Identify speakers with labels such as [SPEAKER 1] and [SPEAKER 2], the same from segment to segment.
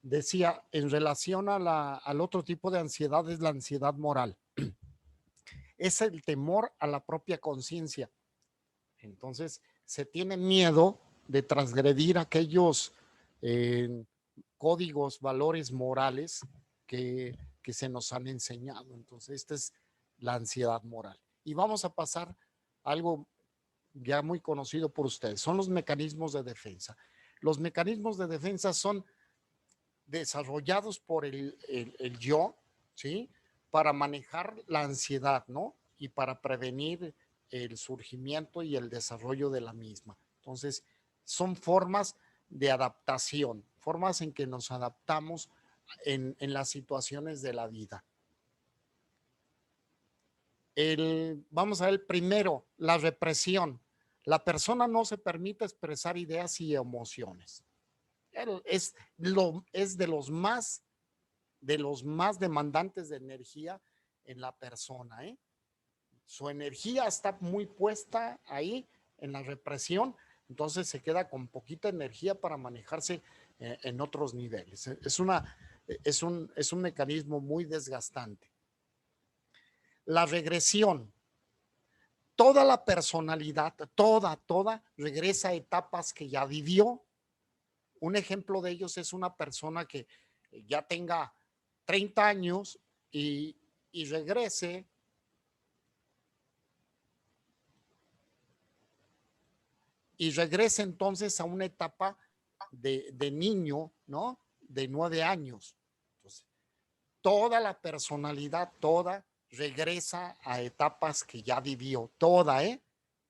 [SPEAKER 1] decía, en relación al otro tipo de ansiedad es la ansiedad moral. Es el temor a la propia conciencia. Entonces, se tiene miedo de transgredir aquellos eh, códigos, valores morales que se nos han enseñado. Entonces, esta es la ansiedad moral. Y vamos a pasar a algo ya muy conocido por ustedes, son los mecanismos de defensa. Los mecanismos de defensa son desarrollados por el yo, ¿sí? Para manejar la ansiedad, ¿no? Y para prevenir el surgimiento y el desarrollo de la misma. Entonces, son formas de adaptación, formas en que nos adaptamos en las situaciones de la vida. Vamos a ver el primero, la represión. La persona no se permite expresar ideas y emociones. Es de los más demandantes de energía en la persona. Su energía está muy puesta ahí en la represión, entonces se queda con poquita energía para manejarse en otros niveles. Es un mecanismo muy desgastante. La regresión. Toda la personalidad, toda regresa a etapas que ya vivió. Un ejemplo de ellos es una persona que ya tenga 30 años y regrese entonces a una etapa de niño, ¿no? De 9 años. Entonces, toda la personalidad, toda, regresa a etapas que ya vivió, toda,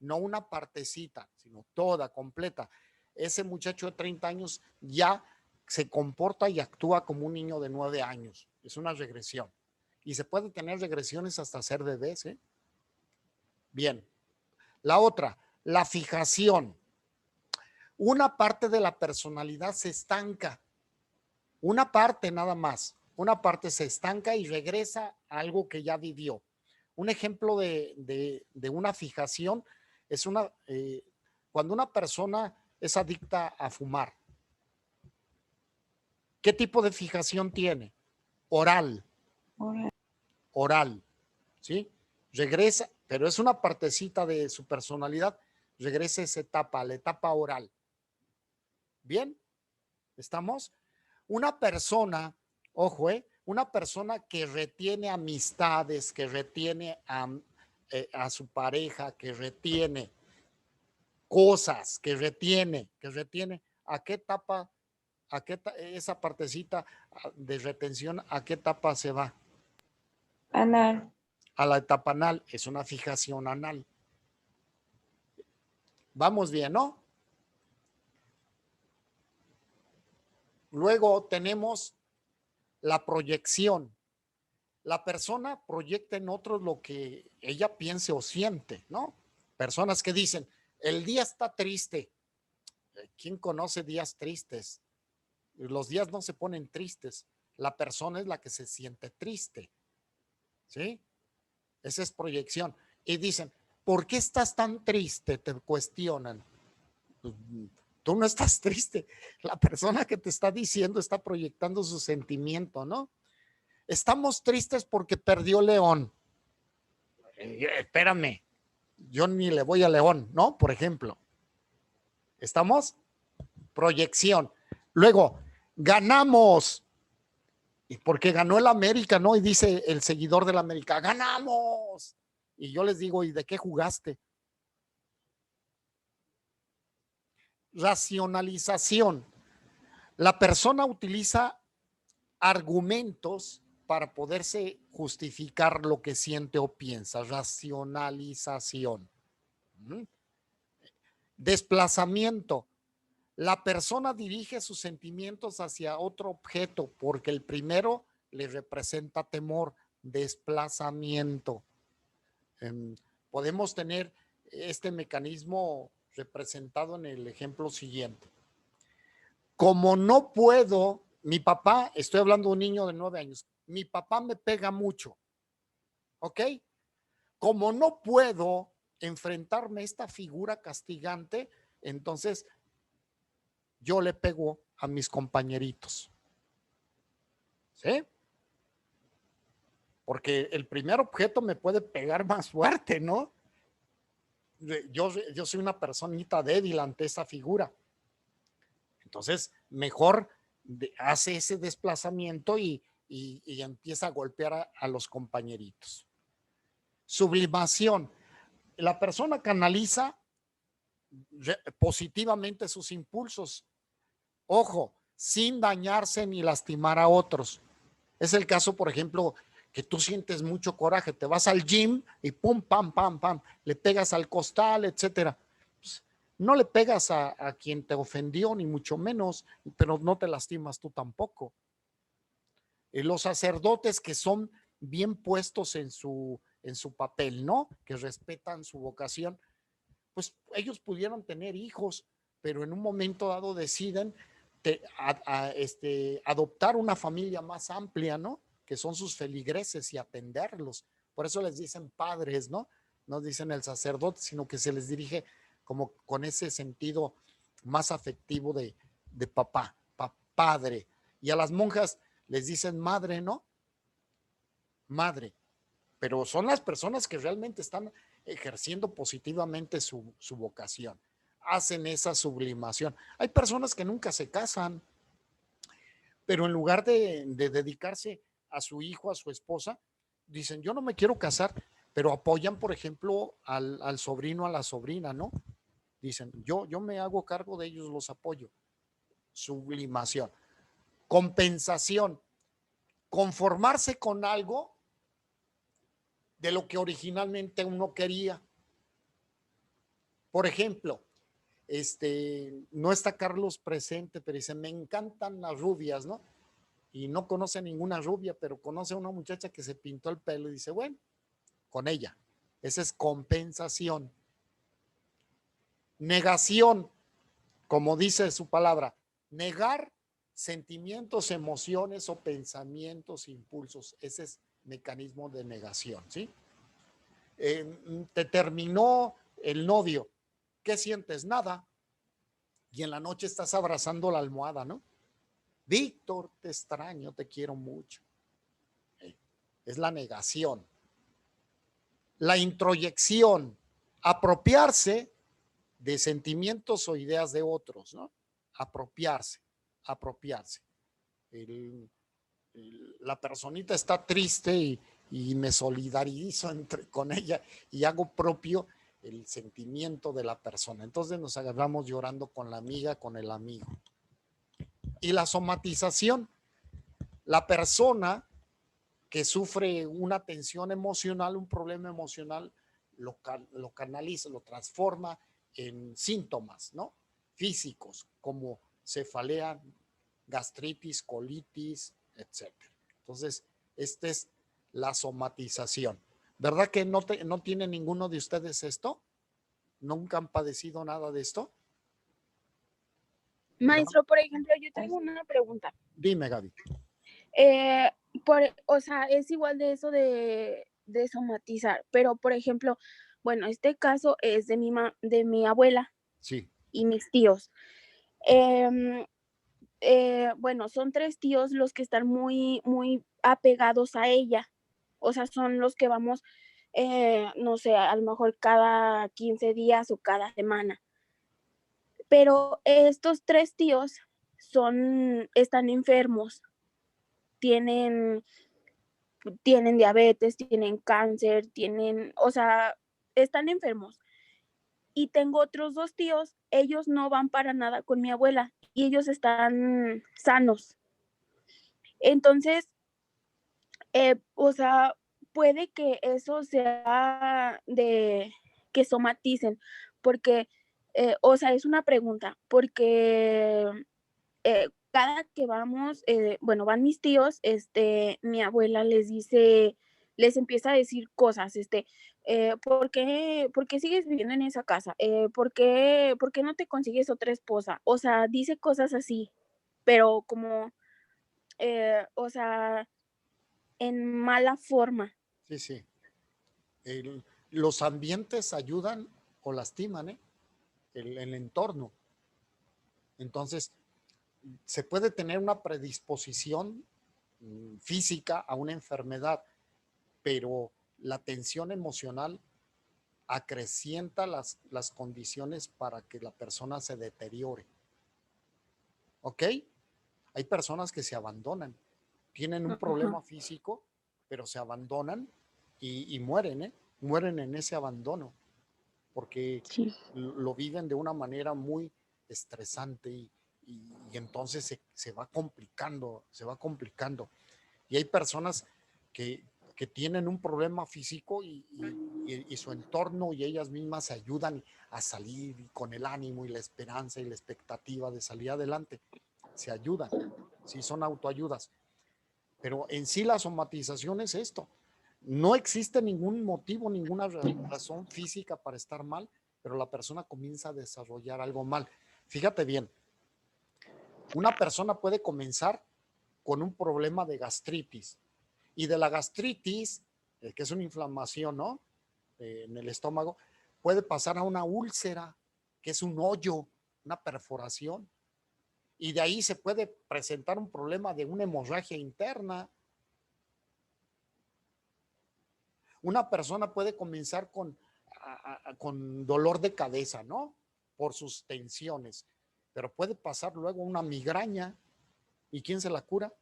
[SPEAKER 1] no una partecita, sino toda, completa. Ese muchacho de 30 años ya se comporta y actúa como un niño de 9 años. Es una regresión. Y se puede tener regresiones hasta ser bebés, ¿eh? Bien. La otra, la fijación. Una parte de la personalidad se estanca. Una parte nada más. Una parte se estanca y regresa a algo que ya vivió. Un ejemplo de una fijación es cuando una persona es adicta a fumar. ¿Qué tipo de fijación tiene? Oral. Oral, ¿sí? Regresa, pero es una partecita de su personalidad, regresa a esa etapa, la etapa oral. ¿Bien? ¿Estamos? Una persona, ojo, una persona que retiene amistades, que retiene a su pareja, que retiene cosas, que retiene, ¿a qué etapa, esa partecita de retención, a qué etapa se va?
[SPEAKER 2] Anal.
[SPEAKER 1] A la etapa anal, es una fijación anal. Vamos bien, ¿no? Luego tenemos la proyección. La persona proyecta en otros lo que ella piense o siente, ¿no? Personas que dicen, el día está triste. ¿Quién conoce días tristes? Los días no se ponen tristes. La persona es la que se siente triste, ¿sí? Esa es proyección. Y dicen, ¿por qué estás tan triste? Te cuestionan. Tú no estás triste. La persona que te está diciendo está proyectando su sentimiento, ¿no? Estamos tristes porque perdió León. Espérame, yo ni le voy a León, ¿no? Por ejemplo. ¿Estamos? Proyección. Luego, ganamos. Y porque ganó el América, ¿no? Y dice el seguidor del América, ganamos. Y yo les digo, ¿y de qué jugaste? Racionalización. La persona utiliza argumentos para poderse justificar lo que siente o piensa. Racionalización. Desplazamiento. La persona dirige sus sentimientos hacia otro objeto porque el primero le representa temor. Desplazamiento. Podemos tener este mecanismo representado en el ejemplo siguiente. Como no puedo, mi papá, estoy hablando de un niño de 9 años, mi papá me pega mucho, ¿ok? Como no puedo enfrentarme a esta figura castigante, entonces yo le pego a mis compañeritos. ¿sí? Porque el primer objeto me puede pegar más fuerte, ¿no? Yo soy una personita débil ante esa figura. Entonces, mejor hace ese desplazamiento y empieza a golpear a los compañeritos. Sublimación. La persona canaliza positivamente sus impulsos. Ojo, sin dañarse ni lastimar a otros. Es el caso, por ejemplo, que tú sientes mucho coraje, te vas al gym y pum, pam, pam, pam, le pegas al costal, etcétera. Pues, no le pegas a quien te ofendió, ni mucho menos, pero no te lastimas tú tampoco. Los sacerdotes que son bien puestos en su papel, ¿no? Que respetan su vocación, pues ellos pudieron tener hijos, pero en un momento dado deciden adoptar una familia más amplia, ¿no? Que son sus feligreses y atenderlos. Por eso les dicen padres, ¿no? No dicen el sacerdote, sino que se les dirige como con ese sentido más afectivo de papá, padre. Y a las monjas les dicen madre, ¿no? Madre. Pero son las personas que realmente están ejerciendo positivamente su vocación. Hacen esa sublimación. Hay personas que nunca se casan, pero en lugar de dedicarse a su hijo, a su esposa, dicen, yo no me quiero casar, pero apoyan, por ejemplo, al sobrino, a la sobrina, ¿no? Dicen, yo me hago cargo de ellos, los apoyo. Sublimación. Compensación. Conformarse con algo de lo que originalmente uno quería. Por ejemplo, no está Carlos presente, pero dice, me encantan las rubias, ¿no? Y no conoce a ninguna rubia, pero conoce a una muchacha que se pintó el pelo y dice, bueno, con ella. Esa es compensación. Negación, como dice su palabra, negar sentimientos, emociones o pensamientos, impulsos. Ese es mecanismo de negación, ¿sí? Te terminó el novio. ¿Qué sientes? Nada. Y en la noche estás abrazando la almohada, ¿no? Víctor, te extraño, te quiero mucho. Es la negación. La introyección, apropiarse de sentimientos o ideas de otros, ¿no? Apropiarse. La personita está triste y me solidarizo con ella y hago propio el sentimiento de la persona. Entonces nos agarramos llorando con la amiga, con el amigo. Y la somatización, la persona que sufre una tensión emocional, un problema emocional, lo canaliza, lo transforma en síntomas, ¿no? Físicos, como cefalea, gastritis, colitis, etcétera. Entonces, esta es la somatización. ¿Verdad que no tiene ninguno de ustedes esto? ¿Nunca han padecido nada de esto?
[SPEAKER 3] Maestro, por ejemplo, yo tengo una pregunta.
[SPEAKER 1] Dime, Gaby.
[SPEAKER 3] O sea, es igual de eso de somatizar, pero por ejemplo, bueno, este caso es de mi abuela,
[SPEAKER 1] sí,
[SPEAKER 3] y mis tíos. Bueno, son 3 tíos los que están muy, muy apegados a ella. O sea, son los que vamos, no sé, a lo mejor cada 15 días o cada semana. Pero estos 3 tíos están enfermos, tienen diabetes, tienen cáncer, o sea, están enfermos. Y tengo otros 2 tíos, ellos no van para nada con mi abuela y ellos están sanos. Entonces, o sea, puede que eso sea de que somaticen, porque, o sea, es una pregunta, porque cada que vamos, bueno, van mis tíos, mi abuela les empieza a decir cosas, ¿por qué sigues viviendo en esa casa? ¿Por qué no te consigues otra esposa? O sea, dice cosas así, pero como, o sea, en mala forma.
[SPEAKER 1] Sí, sí. Los ambientes ayudan o lastiman, el entorno. Entonces, se puede tener una predisposición física a una enfermedad, pero la tensión emocional acrecienta las condiciones para que la persona se deteriore. ¿Ok? Hay personas que se abandonan, tienen un problema físico, pero se abandonan y mueren, ¿eh? Mueren en ese abandono, porque
[SPEAKER 3] Sí.
[SPEAKER 1] lo viven de una manera muy estresante y entonces se va complicando, se va complicando. Y hay personas que tienen un problema físico y su entorno y ellas mismas se ayudan a salir con el ánimo y la esperanza y la expectativa de salir adelante. Se ayudan, sí son autoayudas. Pero en sí la somatización es esto. No existe ningún motivo, ninguna razón física para estar mal, pero la persona comienza a desarrollar algo mal. Fíjate bien, una persona puede comenzar con un problema de gastritis y de la gastritis, que es una inflamación, ¿no? En el estómago, puede pasar a una úlcera, que es un hoyo, una perforación, y de ahí se puede presentar un problema de una hemorragia interna. Una persona puede comenzar con dolor de cabeza, ¿no? Por sus tensiones, pero puede pasar luego una migraña. ¿Y quién se la cura?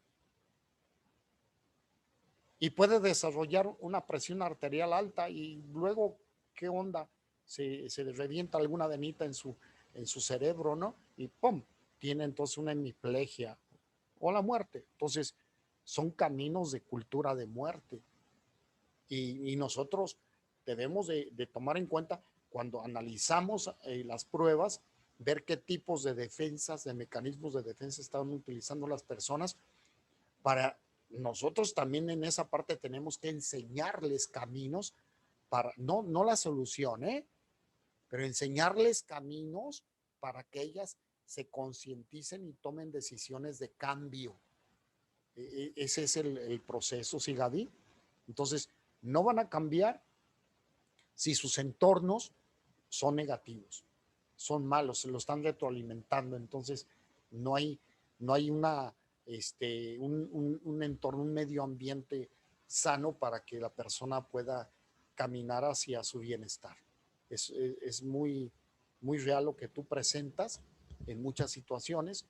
[SPEAKER 1] Y puede desarrollar una presión arterial alta y luego, ¿qué onda? Se le revienta alguna venita en su cerebro, ¿no? Y ¡pum! Tiene entonces una hemiplegia o la muerte. Entonces, son caminos de cultura de muerte. Y nosotros debemos de tomar en cuenta cuando analizamos las pruebas, ver qué tipos de defensas, de mecanismos de defensa están utilizando las personas para nosotros también en esa parte tenemos que enseñarles caminos para, no la solución, pero enseñarles caminos para que ellas se concienticen y tomen decisiones de cambio. Ese es el proceso, ¿sí, Gaby? Entonces, no van a cambiar si sus entornos son negativos, son malos, se lo están retroalimentando. Entonces, no hay, no hay un entorno, un medio ambiente sano para que la persona pueda caminar hacia su bienestar. Es muy, muy real lo que tú presentas en muchas situaciones.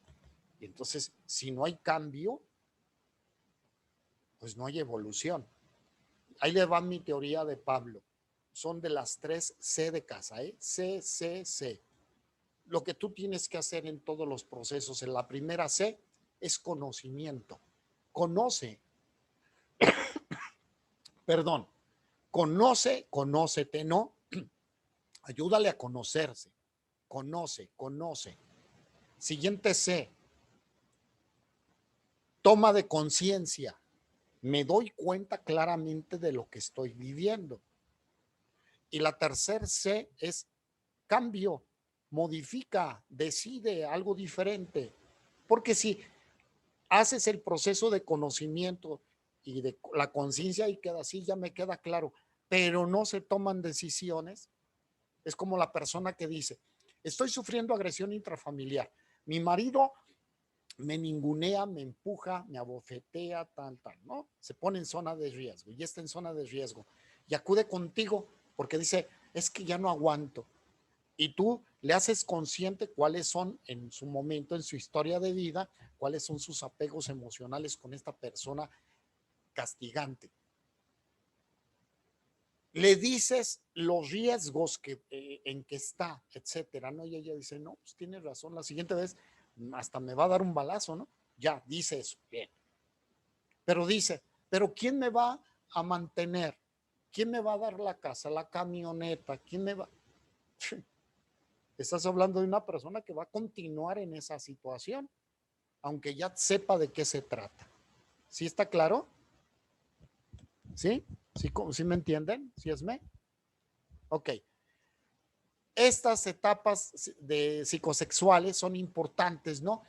[SPEAKER 1] Y entonces, si no hay cambio, pues no hay evolución. Ahí le va mi teoría de Pablo. Son de las 3 C de casa, C, C, C. Lo que tú tienes que hacer en todos los procesos, en la primera C, es conocimiento. Conoce, perdón, conócete, ¿no? Ayúdale a conocerse. Conoce. Siguiente C, toma de conciencia. Me doy cuenta claramente de lo que estoy viviendo. Y la tercera C es cambio, modifica, decide algo diferente. Porque si haces el proceso de conocimiento y de la conciencia y queda así, ya me queda claro, pero no se toman decisiones, es como la persona que dice, estoy sufriendo agresión intrafamiliar, mi marido me ningunea, me empuja, me abofetea, tal, ¿no? Se pone en zona de riesgo y está en zona de riesgo y acude contigo porque dice, es que ya no aguanto. Y tú le haces consciente cuáles son en su momento, en su historia de vida, cuáles son sus apegos emocionales con esta persona castigante. Le dices los riesgos en que está, etcétera, ¿no? Y ella dice, no, pues tienes razón, la siguiente vez hasta me va a dar un balazo, ¿no? Ya, dice eso, bien. Pero dice, pero ¿quién me va a mantener? ¿Quién me va a dar la casa, la camioneta? ¿Quién me va? Estás hablando de una persona que va a continuar en esa situación, aunque ya sepa de qué se trata. ¿Sí está claro? ¿Sí? ¿Sí me entienden? ¿Sí es me? Ok. Estas etapas de psicosexuales son importantes, ¿no?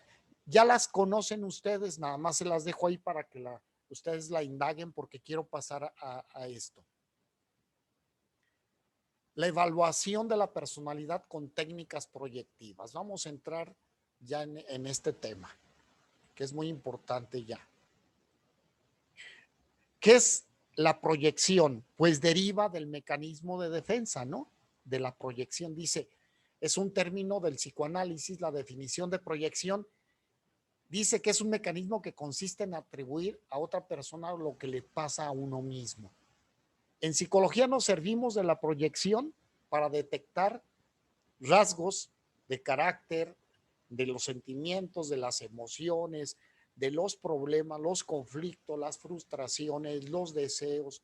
[SPEAKER 1] Ya las conocen ustedes, nada más se las dejo ahí para que ustedes la indaguen porque quiero pasar a esto. La evaluación de la personalidad con técnicas proyectivas. Vamos a entrar ya en este tema, que es muy importante ya. ¿Qué es la proyección? Pues deriva del mecanismo de defensa, ¿no? De la proyección. Dice, es un término del psicoanálisis, la definición de proyección. Dice que es un mecanismo que consiste en atribuir a otra persona lo que le pasa a uno mismo. En psicología nos servimos de la proyección para detectar rasgos de carácter, de los sentimientos, de las emociones, de los problemas, los conflictos, las frustraciones, los deseos.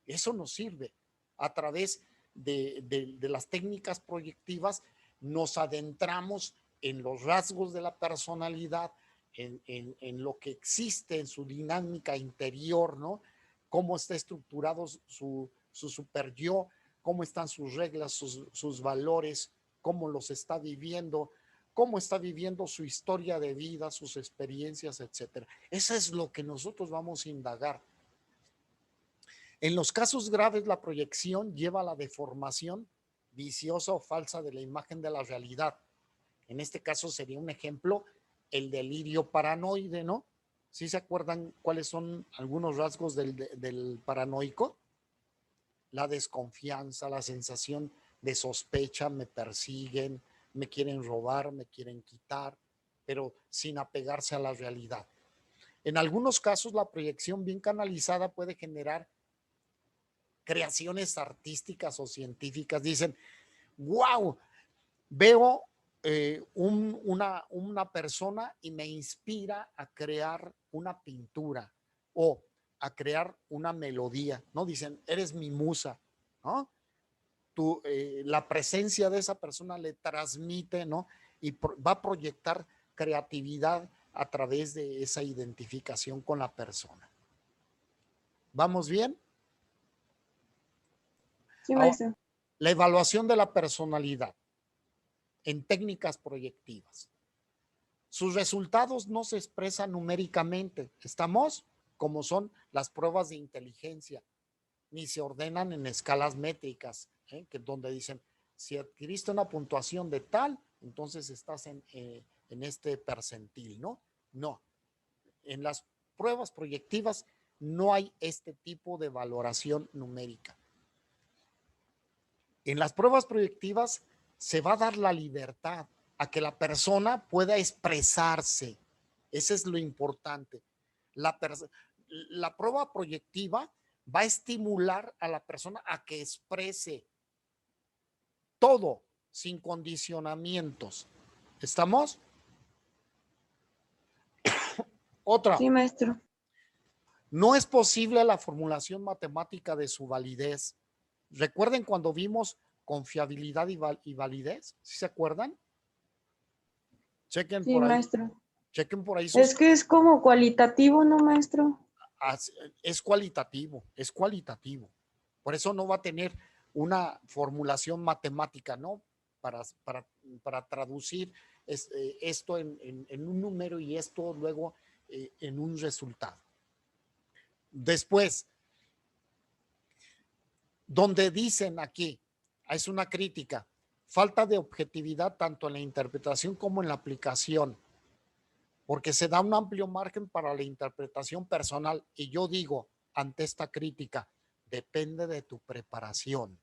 [SPEAKER 1] Eso nos sirve. A través de las técnicas proyectivas nos adentramos en los rasgos de la personalidad, en lo que existe en su dinámica interior, ¿no? Cómo está estructurado su super yo, cómo están sus reglas, sus valores, cómo los está viviendo, cómo está viviendo su historia de vida, sus experiencias, etcétera. Eso es lo que nosotros vamos a indagar. En los casos graves, la proyección lleva a la deformación viciosa o falsa de la imagen de la realidad. En este caso sería un ejemplo el delirio paranoide, ¿no? ¿Sí se acuerdan cuáles son algunos rasgos del paranoico? La desconfianza, la sensación de sospecha, me persiguen, me quieren robar, me quieren quitar, pero sin apegarse a la realidad. En algunos casos, la proyección bien canalizada puede generar creaciones artísticas o científicas. Dicen, wow, veo una persona y me inspira a crear una pintura o a crear una melodía, ¿no? Dicen, eres mi musa, ¿no? La presencia de esa persona le transmite, ¿no? Y va a proyectar creatividad a través de esa identificación con la persona. ¿Vamos bien?
[SPEAKER 2] Sí,
[SPEAKER 1] Ahora,
[SPEAKER 2] maestro.
[SPEAKER 1] la evaluación de la personalidad en técnicas proyectivas. Sus resultados no se expresan numéricamente, ¿estamos? Como son las pruebas de inteligencia, ni se ordenan en escalas métricas, que donde dicen, si adquiriste una puntuación de tal, entonces estás en este percentil, ¿no? No, en las pruebas proyectivas no hay este tipo de valoración numérica. En las pruebas proyectivas se va a dar la libertad a que la persona pueda expresarse. Eso es lo importante. La prueba proyectiva va a estimular a la persona a que exprese todo sin condicionamientos. ¿Estamos? Otra.
[SPEAKER 2] Sí, maestro.
[SPEAKER 1] No es posible la formulación matemática de su validez. Recuerden cuando vimos confiabilidad y validez, ¿sí se acuerdan? Chequen
[SPEAKER 2] Sí,
[SPEAKER 1] por ahí,
[SPEAKER 2] maestro.
[SPEAKER 1] chequen por ahí sus.
[SPEAKER 2] Es que es como cualitativo, ¿no, maestro?
[SPEAKER 1] Es cualitativo, es cualitativo. Por eso no va a tener una formulación matemática, ¿no? Para traducir esto en un número y esto luego en un resultado. Después, donde dicen aquí, es una crítica, falta de objetividad tanto en la interpretación como en la aplicación, porque se da un amplio margen para la interpretación personal. Y yo digo, ante esta crítica, depende de tu preparación.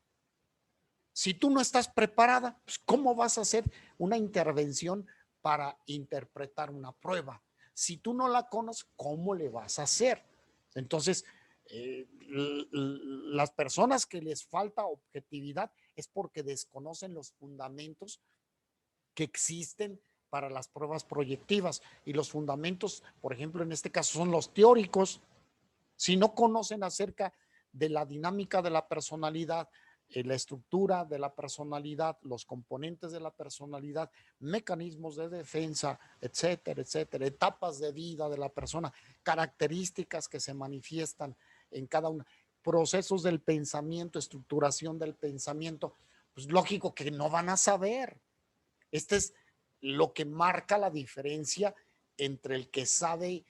[SPEAKER 1] Si tú no estás preparada, pues ¿cómo vas a hacer una intervención para interpretar una prueba? Si tú no la conoces, ¿cómo le vas a hacer? Entonces, las personas que les falta objetividad es porque desconocen los fundamentos que existen para las pruebas proyectivas. Y los fundamentos, por ejemplo, en este caso son los teóricos. Si no conocen acerca de la dinámica de la personalidad, la estructura de la personalidad, los componentes de la personalidad, mecanismos de defensa, etcétera, etcétera, etapas de vida de la persona, características que se manifiestan en cada una, procesos del pensamiento, estructuración del pensamiento, pues lógico que no van a saber. Este es lo que marca la diferencia entre el que sabe,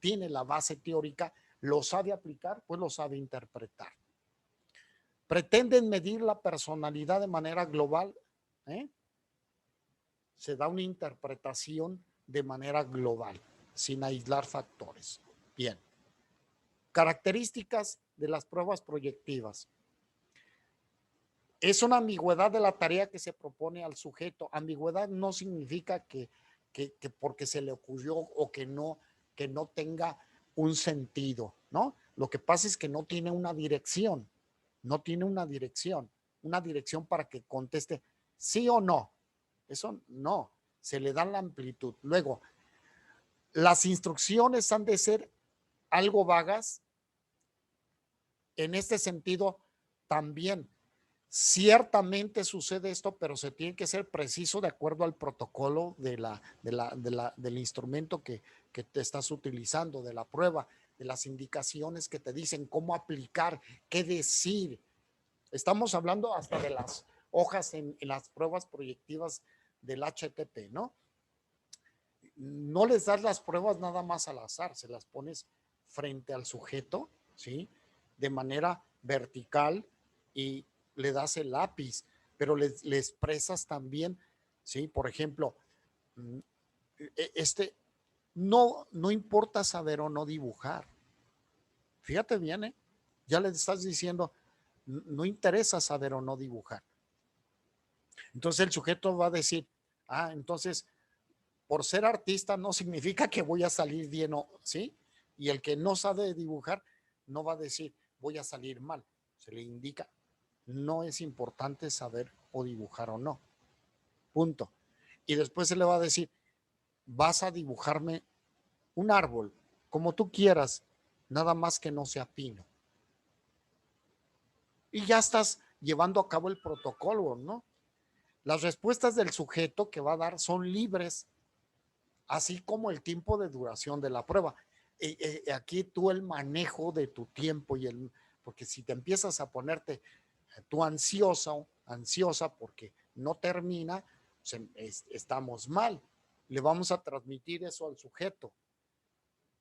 [SPEAKER 1] tiene la base teórica, lo sabe aplicar, pues lo sabe interpretar. Pretenden medir la personalidad de manera global, ¿eh? Se da una interpretación de manera global, sin aislar factores. Bien. Características de las pruebas proyectivas. Es una ambigüedad de la tarea que se propone al sujeto. Ambigüedad no significa que porque se le ocurrió o que no tenga un sentido, ¿no? Lo que pasa es que no tiene una dirección, una dirección para que conteste sí o no. Eso no, se le da la amplitud. Luego, las instrucciones han de ser algo vagas. En este sentido, también ciertamente sucede esto, pero se tiene que ser preciso de acuerdo al protocolo del instrumento que te estás utilizando, de la prueba, de las indicaciones que te dicen cómo aplicar, qué decir. Estamos hablando hasta de las hojas en las pruebas proyectivas del HTP, ¿no? No les das las pruebas nada más al azar, se las pones frente al sujeto, ¿sí? De manera vertical y le das el lápiz, pero le expresas también, ¿sí? Por ejemplo, no importa saber o no dibujar. Fíjate bien, ¿eh? Ya le estás diciendo, no interesa saber o no dibujar. Entonces el sujeto va a decir, entonces, por ser artista no significa que voy a salir bien, ¿sí? Y el que no sabe dibujar no va a decir, voy a salir mal. Se le indica, no es importante saber o dibujar o no. Punto. Y después se le va a decir, vas a dibujarme un árbol, como tú quieras, nada más que no sea pino. Y ya estás llevando a cabo el protocolo, ¿no? Las respuestas del sujeto que va a dar son libres, así como el tiempo de duración de la prueba. Aquí tú el manejo de tu tiempo porque si te empiezas a ponerte tú ansiosa porque no termina, estamos mal. Le vamos a transmitir eso al sujeto.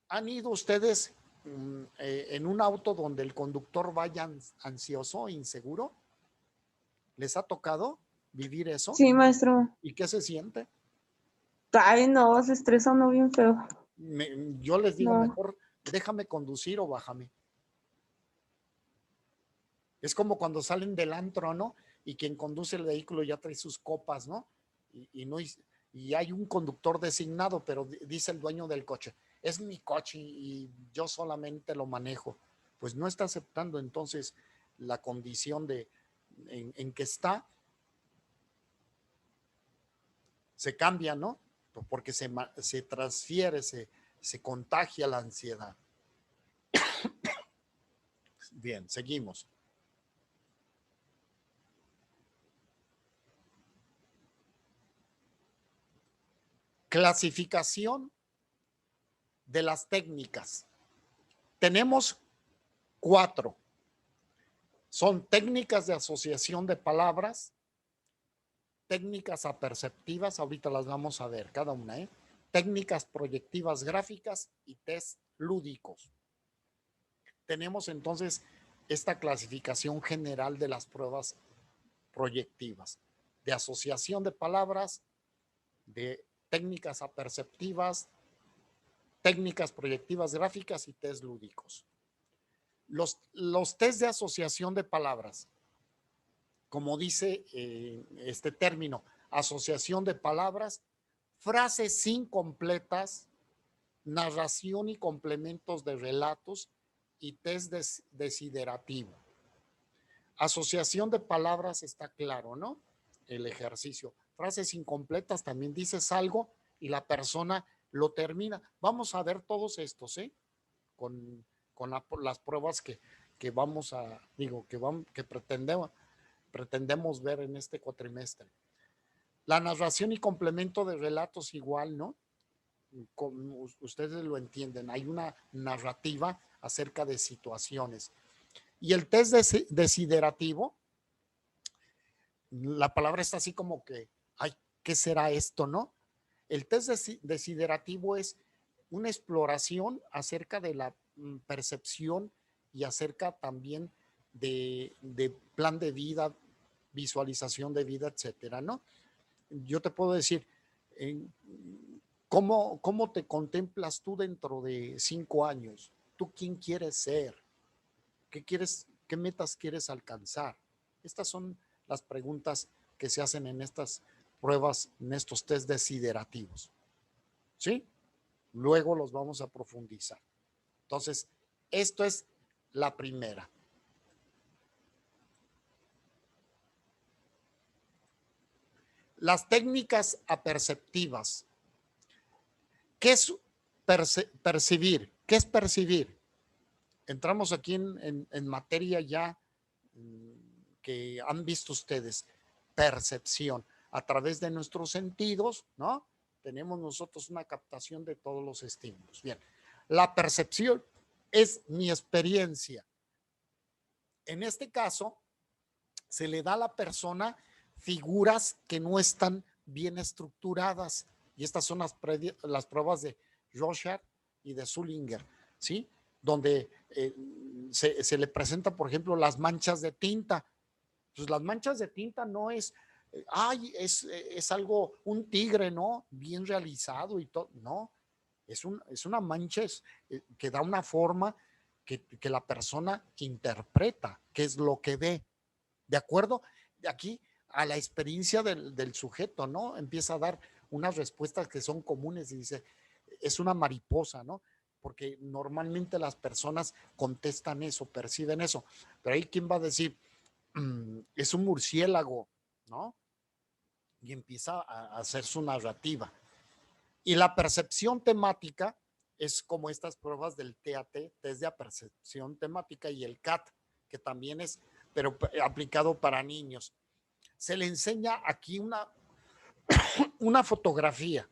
[SPEAKER 1] ¿Han ido ustedes en un auto donde el conductor vaya ansioso, inseguro? ¿Les ha tocado vivir eso?
[SPEAKER 2] Sí, maestro.
[SPEAKER 1] ¿Y qué se siente?
[SPEAKER 2] Ay, no, se estresa uno bien feo.
[SPEAKER 1] Yo les digo,
[SPEAKER 2] No.
[SPEAKER 1] mejor déjame conducir o bájame. Es como cuando salen del antro, ¿no? Y quien conduce el vehículo ya trae sus copas, ¿no? Y hay un conductor designado, pero dice el dueño del coche, es mi coche y yo solamente lo manejo. Pues no está aceptando entonces la condición en que está. Se cambia, ¿no? Porque se transfiere, se contagia la ansiedad. Bien, seguimos. Clasificación de las técnicas. Tenemos 4. Son técnicas de asociación de palabras, técnicas aperceptivas, ahorita las vamos a ver cada una, técnicas proyectivas gráficas y test lúdicos. Tenemos entonces esta clasificación general de las pruebas proyectivas, de asociación de palabras, de técnicas aperceptivas, técnicas proyectivas gráficas y test lúdicos. Los test de asociación de palabras, como dice este término, asociación de palabras, frases incompletas, narración y complementos de relatos y test desiderativo. Asociación de palabras está claro, ¿no? El ejercicio. Frases incompletas, también dices algo y la persona lo termina. Vamos a ver todos estos, con las pruebas que vamos a, que pretendemos ver en este cuatrimestre. La narración y complemento de relatos igual, ¿no? Como ustedes lo entienden, hay una narrativa acerca de situaciones. Y el test desiderativo, la palabra está así como que, ay, ¿qué será esto, no? El test desiderativo es una exploración acerca de la percepción y acerca también de plan de vida, visualización de vida, etcétera, ¿no? Yo te puedo decir, ¿cómo te contemplas tú dentro de 5 años? ¿Tú quién quieres ser? ¿Qué metas quieres alcanzar? Estas son las preguntas que se hacen en estas pruebas, en estos test desiderativos. ¿Sí? Luego los vamos a profundizar. Entonces, esto es la primera. Las técnicas aperceptivas. ¿Qué es percibir? ¿Qué es percibir? Entramos aquí en materia ya que han visto ustedes. Percepción. A través de nuestros sentidos, ¿no? Tenemos nosotros una captación de todos los estímulos. Bien, la percepción es mi experiencia. En este caso, se le da a la persona figuras que no están bien estructuradas. Y estas son las pruebas de Rorschach y de Zullinger, ¿sí? Donde se le presenta, por ejemplo, las manchas de tinta. Pues las manchas de tinta no es, es algo, un tigre, ¿no? Bien realizado y todo, no. Es una mancha que da una forma que la persona interpreta, que es lo que ve. ¿De acuerdo? De aquí a la experiencia del sujeto, ¿no? Empieza a dar unas respuestas que son comunes y dice, es una mariposa, ¿no? Porque normalmente las personas contestan eso, perciben eso. Pero ahí, ¿quién va a decir? Es un murciélago, ¿no? Y empieza a hacer su narrativa. Y la percepción temática es como estas pruebas del TAT, test de percepción temática, y el CAT, que también es, pero aplicado para niños. Se le enseña aquí una fotografía.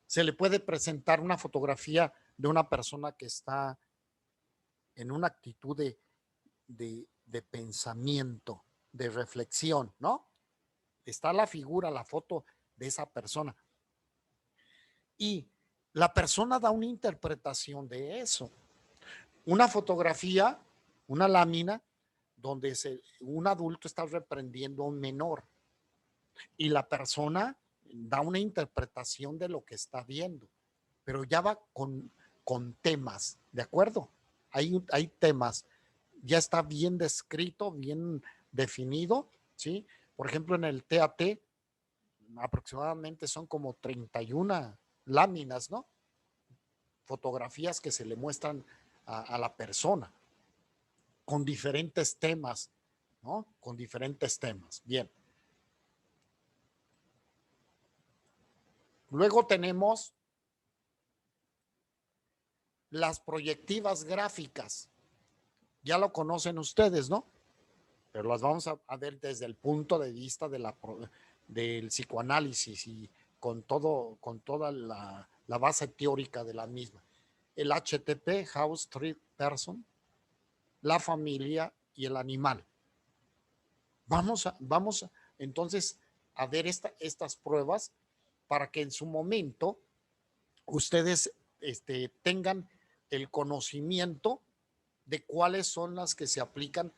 [SPEAKER 1] Se le puede presentar una fotografía de una persona que está en una actitud de pensamiento, de reflexión, ¿no? Está la figura, la foto de esa persona. Y la persona da una interpretación de eso. Una fotografía, una lámina, donde un adulto está reprendiendo a un menor y la persona da una interpretación de lo que está viendo, pero ya va con temas, ¿de acuerdo? Hay temas, ya está bien descrito, bien definido, ¿sí? Por ejemplo, en el TAT aproximadamente son como 31 láminas, ¿no? Fotografías que se le muestran a la persona con diferentes temas, ¿no? Con diferentes temas. Bien. Luego tenemos las proyectivas gráficas. Ya lo conocen ustedes, ¿no? Pero las vamos a ver desde el punto de vista del psicoanálisis y con toda la base teórica de la misma. El HTP, House, Tree, Person, la familia y el animal. Vamos entonces a ver estas pruebas para que en su momento ustedes tengan el conocimiento de cuáles son las que se aplican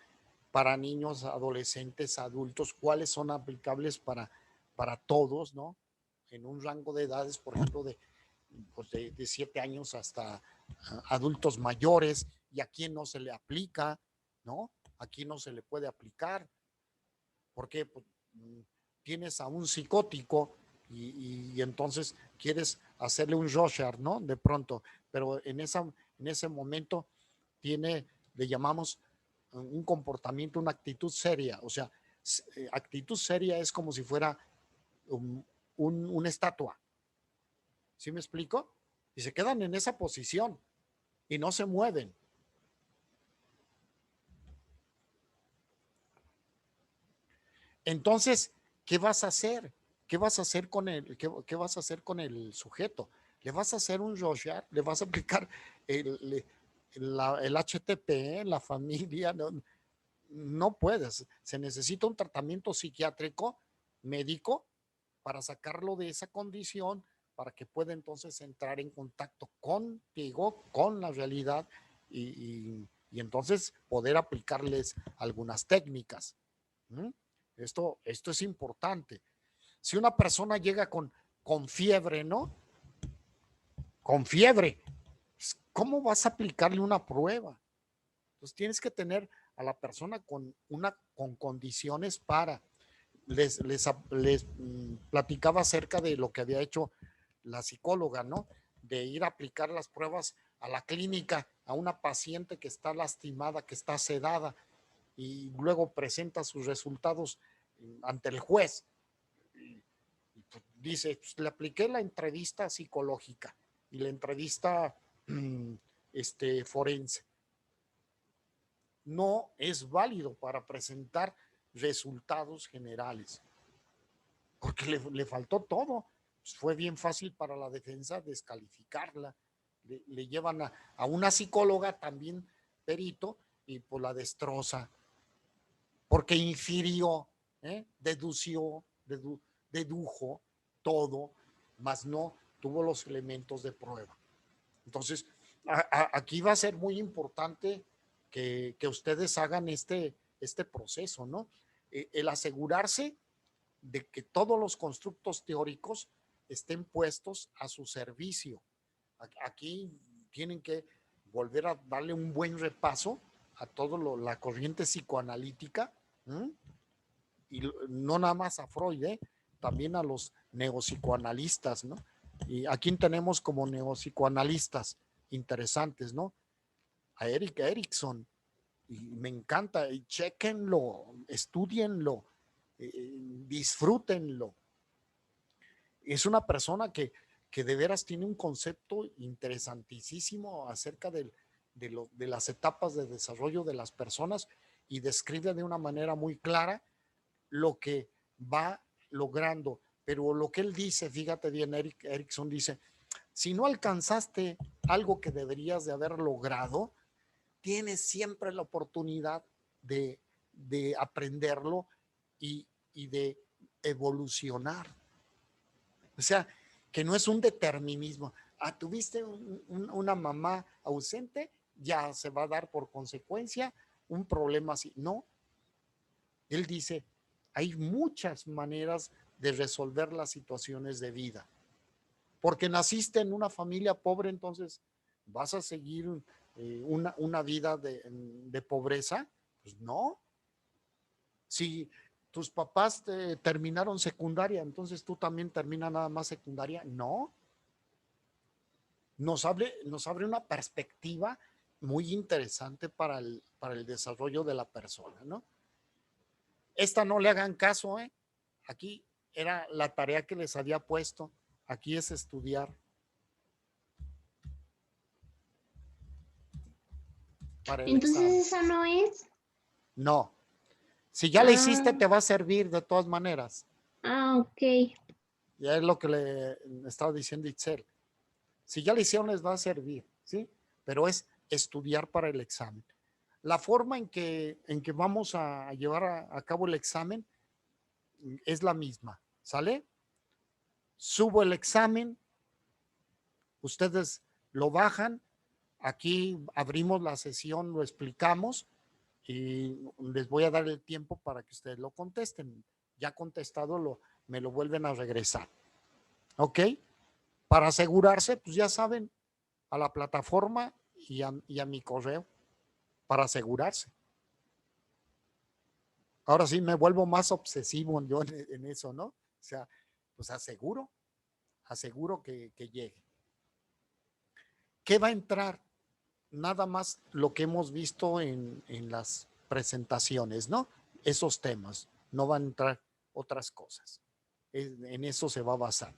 [SPEAKER 1] para niños, adolescentes, adultos, cuáles son aplicables para todos, ¿no? En un rango de edades, por ejemplo, de 7 años hasta adultos mayores, y a quién no se le aplica, ¿no? A quién no se le puede aplicar, porque pues, tienes a un psicótico y entonces quieres hacerle un Rorschach, ¿no? De pronto, pero en ese momento le llamamos un comportamiento, una actitud seria, o sea, actitud seria es como si fuera una estatua, ¿sí me explico? Y se quedan en esa posición y no se mueven. Entonces, ¿qué vas a hacer? ¿Qué vas a hacer con el sujeto? ¿Le vas a hacer un Rorschach? ¿Le vas a aplicar el HTP, la familia? No puedes. Se necesita un tratamiento psiquiátrico, médico, para sacarlo de esa condición, para que pueda entonces entrar en contacto contigo, con la realidad y entonces poder aplicarles algunas técnicas. Esto es importante. Si una persona llega con fiebre, ¿no? Con fiebre, Pues, ¿cómo vas a aplicarle una prueba? Entonces tienes que tener a la persona con condiciones para. Les platicaba acerca de lo que había hecho la psicóloga, ¿no? De ir a aplicar las pruebas a la clínica a una paciente que está lastimada, que está sedada, y luego presenta sus resultados ante el juez. Y pues dice, pues, le apliqué la entrevista psicológica y la entrevista forense. No es válido para presentar resultados generales, porque le faltó todo. Pues fue bien fácil para la defensa descalificarla. Le llevan a una psicóloga también perito y pues la destroza porque infirió, dedujo todo, mas no tuvo los elementos de prueba. Entonces, aquí va a ser muy importante que ustedes hagan este proceso, ¿no? El asegurarse de que todos los constructos teóricos estén puestos a su servicio. Aquí tienen que volver a darle un buen repaso a toda la corriente psicoanalítica, ¿m? Y no nada más a Freud, también a los neopsicoanalistas, ¿no? ¿Y a quién tenemos como neopsicoanalistas interesantes, no? A Erik Erikson, y me encanta, y chequenlo, estudienlo, disfrútenlo. Es una persona que de veras tiene un concepto interesantísimo acerca de las etapas de desarrollo de las personas y describe de una manera muy clara lo que va logrando. Pero lo que él dice, fíjate bien, Erik Erikson dice, si no alcanzaste algo que deberías de haber logrado, tienes siempre la oportunidad de aprenderlo y de evolucionar. O sea, que no es un determinismo. Tuviste una mamá ausente, ya se va a dar por consecuencia un problema así. No, él dice, hay muchas maneras de resolver las situaciones de vida. Porque naciste en una familia pobre, entonces vas a seguir una vida de pobreza. Pues no. Si tus papás terminaron secundaria, entonces tú también terminas nada más secundaria. No. Nos abre una perspectiva muy interesante para el desarrollo de la persona, ¿no? Esta no le hagan caso, ¿eh? Aquí era la tarea que les había puesto. Aquí es estudiar. Para el
[SPEAKER 4] Entonces
[SPEAKER 1] examen.
[SPEAKER 4] esa no es.
[SPEAKER 1] No. Si ya la hiciste, te va a servir de todas maneras.
[SPEAKER 4] Ok.
[SPEAKER 1] Ya es lo que le estaba diciendo Itzel. Si ya la hicieron, les va a servir, ¿sí? Pero es estudiar para el examen. La forma en que vamos a llevar a cabo el examen es la misma, ¿sale? Subo el examen, ustedes lo bajan, aquí abrimos la sesión, lo explicamos y les voy a dar el tiempo para que ustedes lo contesten. Ya contestado, me lo vuelven a regresar. ¿Ok? Para asegurarse, pues ya saben, a la plataforma y a mi correo, para asegurarse. Ahora sí me vuelvo más obsesivo yo en eso, ¿no? O sea, pues aseguro que llegue. ¿Qué va a entrar? Nada más lo que hemos visto en las presentaciones, ¿no? Esos temas, no van a entrar otras cosas. En eso se va a basar.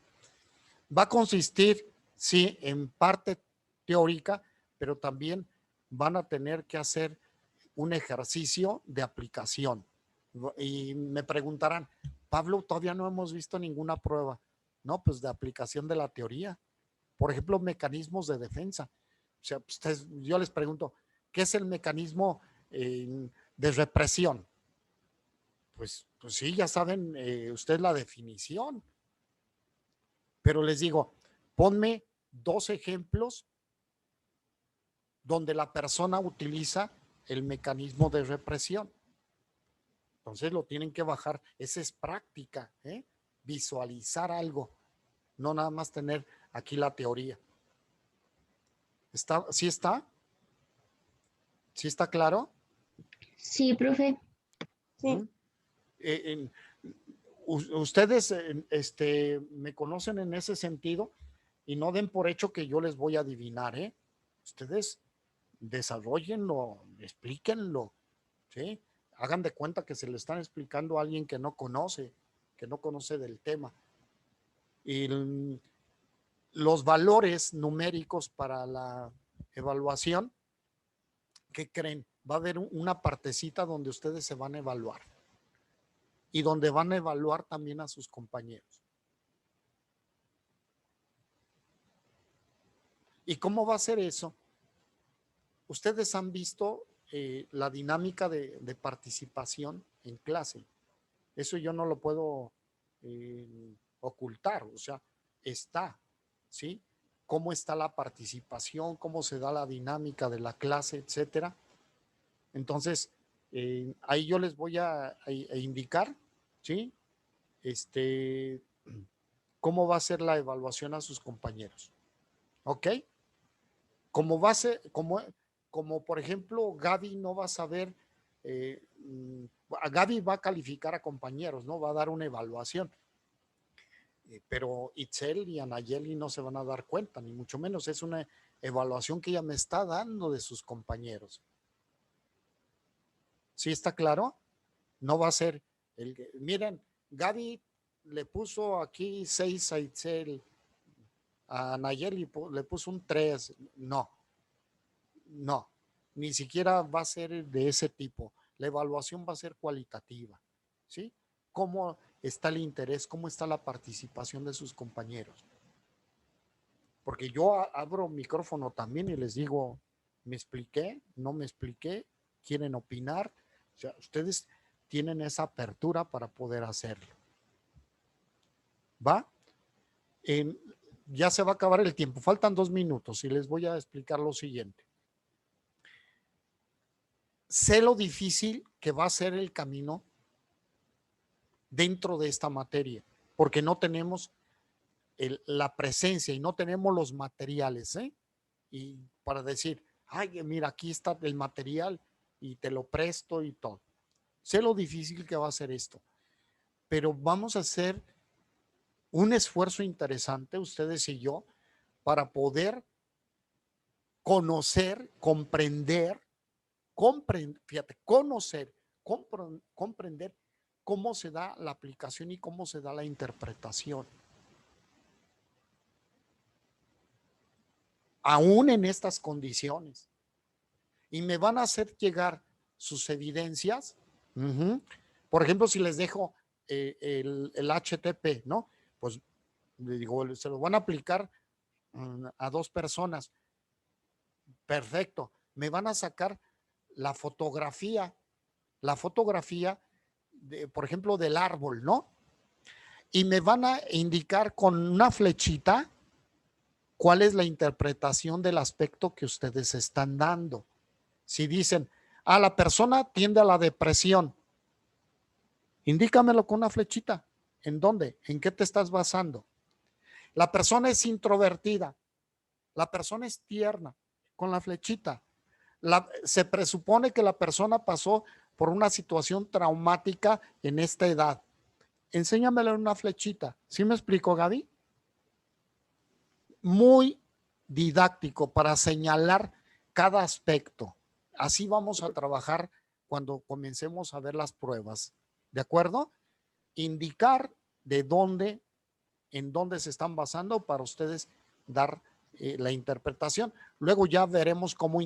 [SPEAKER 1] Va a consistir, sí, en parte teórica, pero también van a tener que hacer un ejercicio de aplicación. Y me preguntarán, Pablo, todavía no hemos visto ninguna prueba. No, pues de aplicación de la teoría. Por ejemplo, mecanismos de defensa. O sea, yo les pregunto, ¿qué es el mecanismo de represión? Pues sí, ya saben ustedes la definición. Pero les digo, ponme 2 ejemplos donde la persona utiliza el mecanismo de represión. Entonces lo tienen que bajar. Esa es práctica, visualizar algo, no nada más tener aquí la teoría. ¿Sí está? ¿Sí está claro?
[SPEAKER 4] Sí, profe.
[SPEAKER 2] Sí.
[SPEAKER 1] ¿Mm? Ustedes me conocen en ese sentido y no den por hecho que yo les voy a adivinar, ¿eh? Ustedes desarrollenlo, explíquenlo, ¿sí? Hagan de cuenta que se le están explicando a alguien que no conoce del tema. Y los valores numéricos para la evaluación, ¿qué creen? Va a haber una partecita donde ustedes se van a evaluar y donde van a evaluar también a sus compañeros. ¿Y cómo va a ser eso? Ustedes han visto la dinámica de participación en clase. Eso yo no lo puedo ocultar, o sea, está, ¿sí? Cómo está la participación, cómo se da la dinámica de la clase, etcétera. Entonces, ahí yo les voy a indicar, ¿sí? Cómo va a ser la evaluación a sus compañeros. ¿Ok? Como base, como por ejemplo, Gaby no va a saber, Gaby va a calificar a compañeros, ¿no? Va a dar una evaluación. Pero Itzel y Anayeli no se van a dar cuenta, ni mucho menos. Es una evaluación que ella me está dando de sus compañeros. ¿Sí está claro? No va a ser miren, Gaby le puso aquí 6 a Itzel, a Nayeli le puso un 3. No, ni siquiera va a ser de ese tipo. La evaluación va a ser cualitativa, ¿sí? ¿Cómo está el interés? ¿Cómo está la participación de sus compañeros? Porque yo abro micrófono también y les digo, ¿me expliqué? ¿No me expliqué? ¿Quieren opinar? O sea, ustedes tienen esa apertura para poder hacerlo. ¿Va? Ya se va a acabar el tiempo. Faltan 2 minutos y les voy a explicar lo siguiente. Sé lo difícil que va a ser el camino dentro de esta materia, porque no tenemos la presencia y no tenemos los materiales, ¿eh? Y para decir, ay, mira, aquí está el material y te lo presto y todo. Sé lo difícil que va a ser esto, pero vamos a hacer un esfuerzo interesante, ustedes y yo, para poder conocer, fíjate, conocer, comprender cómo se da la aplicación y cómo se da la interpretación. Aún en estas condiciones. Y me van a hacer llegar sus evidencias. Por ejemplo, si les dejo el HTP, ¿no? Pues le digo, se lo van a aplicar a 2 personas. Perfecto. Me van a sacar la fotografía, por ejemplo, del árbol, ¿no? Y me van a indicar con una flechita cuál es la interpretación del aspecto que ustedes están dando. Si dicen, la persona tiende a la depresión, indícamelo con una flechita. ¿En dónde? ¿En qué te estás basando? La persona es introvertida, la persona es tierna, con la flechita. Se presupone que la persona pasó por una situación traumática en esta edad. Enséñamelo en una flechita. ¿Sí me explico, Gaby? Muy didáctico para señalar cada aspecto. Así vamos a trabajar cuando comencemos a ver las pruebas. ¿De acuerdo? Indicar en dónde se están basando para ustedes dar la interpretación. Luego ya veremos cómo